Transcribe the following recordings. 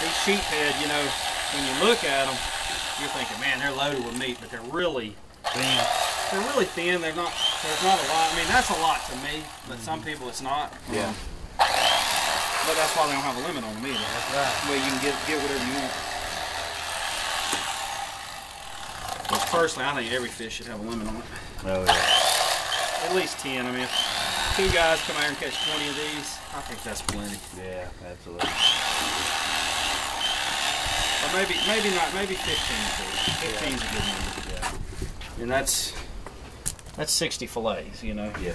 These sheephead, you know, when you look at them, you're thinking, man, they're loaded with meat, but they're really thin. They're really thin. There's not a lot. I mean, that's a lot to me, but some people it's not. Yeah. But that's why they don't have a limit on them either. That's right. Well, you can get whatever you want. Well, personally, I think every fish should have a limit on it. Oh yeah. At least 10. I mean, if 2 guys come out here and catch 20 of these, I think that's plenty. Yeah, absolutely. Or maybe not. Maybe 15 too. 15 is a good number. Yeah. And that's 60 fillets, you know. Yeah.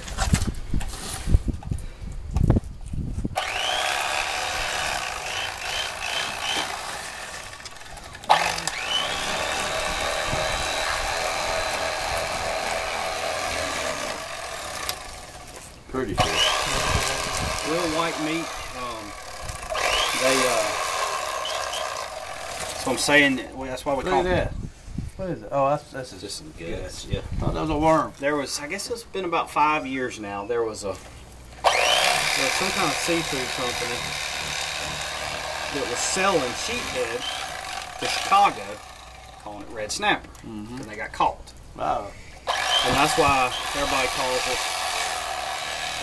Pretty fish. Real white meat. That's what I'm saying. That's why we call Look at it. that. What is it? Oh, that's Just some guts. Yeah. Oh, that was a worm. There was, I guess it's been about 5 years now. There was some kind of seafood company that was selling sheephead to Chicago, calling it red snapper, and they got caught. Wow. And that's why everybody calls it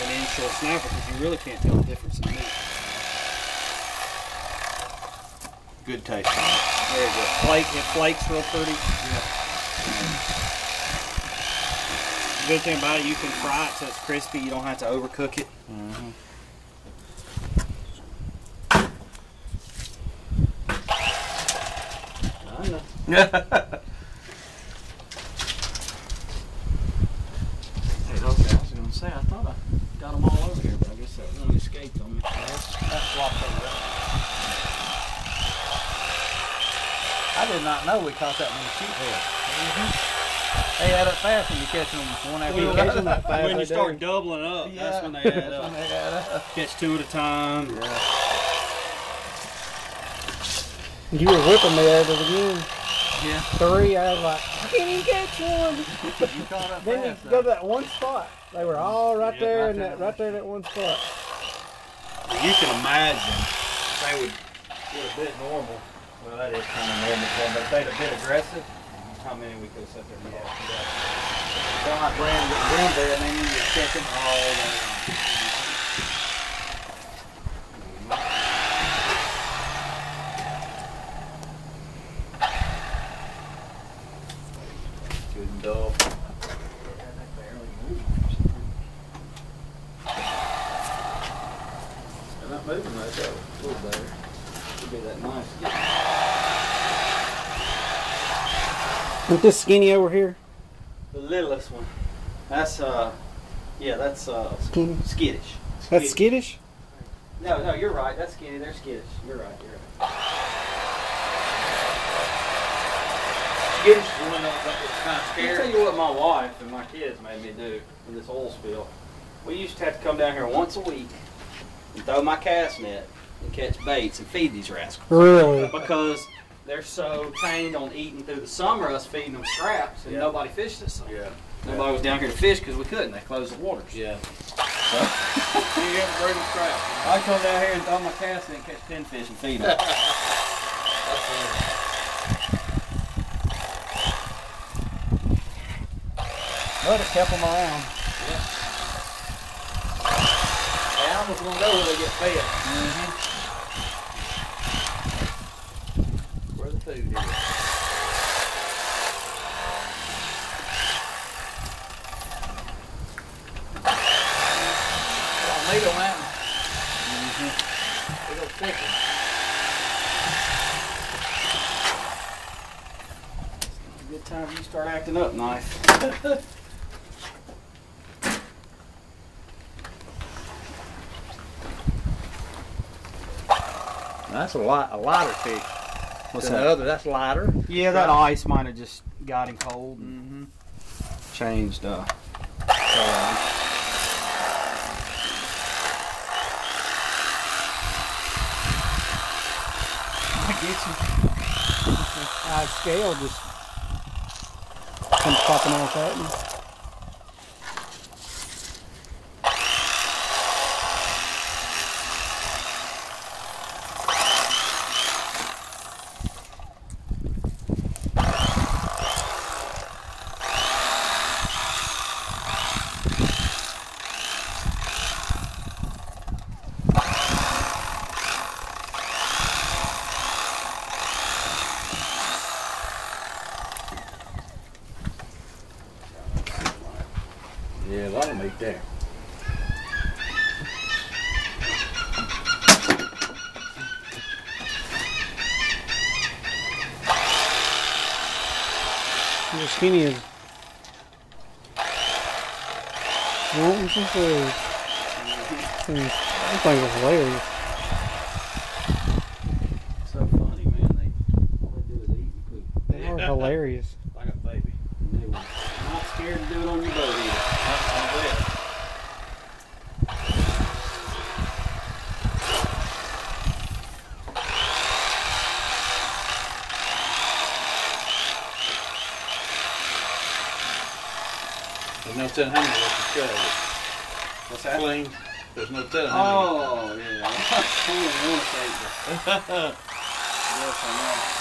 an inshore snapper, because you really can't tell the difference in meat. Good taste on it. Very good. It flakes real pretty. Yeah. The good thing about it, you can fry it so it's crispy. You don't have to overcook it. I know. Hey, okay, I was going to say, I thought I got them all over here, but I guess that one escaped on me. That's flopped over there. I did not know we caught that many sheephead. They add up fast when you catch them one after You catch them that fast. When you they start do. doubling up, Yeah. that's when they add That's when up. they add up. Catch 2 at a time. Yeah. You were whipping me at it again. Yeah. 3, I was like, I can't even catch one. You caught up Then fast. you go to that one spot. They were all right Yeah, there, right in there. that right there in that one spot. You can imagine they would get a bit normal. Well, that is kind of normal for them, but if they'd a bit aggressive, how many we could sit there and walk together. Sound like Brand there, and then you just catch them all day long. Good and dull. They're not moving much, though. A little better. Should be that nice. Isn't this skinny over here? The littlest one. That's yeah, that's Skinny. skittish. That's skittish? No, you're right. That's skinny. They're skittish. You're right. Skittish is one that's kind of I'll scary. tell you what my wife and my kids made me do with this oil spill. We used to have to come down here once a week and throw my cast net and catch baits and feed these rascals. Really? Because they're so trained on eating through the summer, us feeding them scraps, and Yeah. nobody fished this summer. Yeah. Nobody was down here to fish because we couldn't. They closed the waters. Yeah. You have to bring them scraps. I come down here and throw my cast net and catch pinfish and feed them. But it kept them around. Animals gonna know where they get fed. Where the food is. Meat on that one. It'll thicken. Good time you start acting up, knife. That's a lighter fish. What's than that? the other. That's lighter. Yeah, that ice might have just got him cold and changed color. I get you. Our scale just comes popping off at me. there. You're skinny as wanting some food. That thing was hilarious. So funny, man. All they do is eat and poop. They are hilarious. Like a baby. And they were not scared to do it on your boat either. I bet. There's no telling how many left to go. What's that? Clean. There's no telling how Oh, yeah. I want to take this. Yes, I know.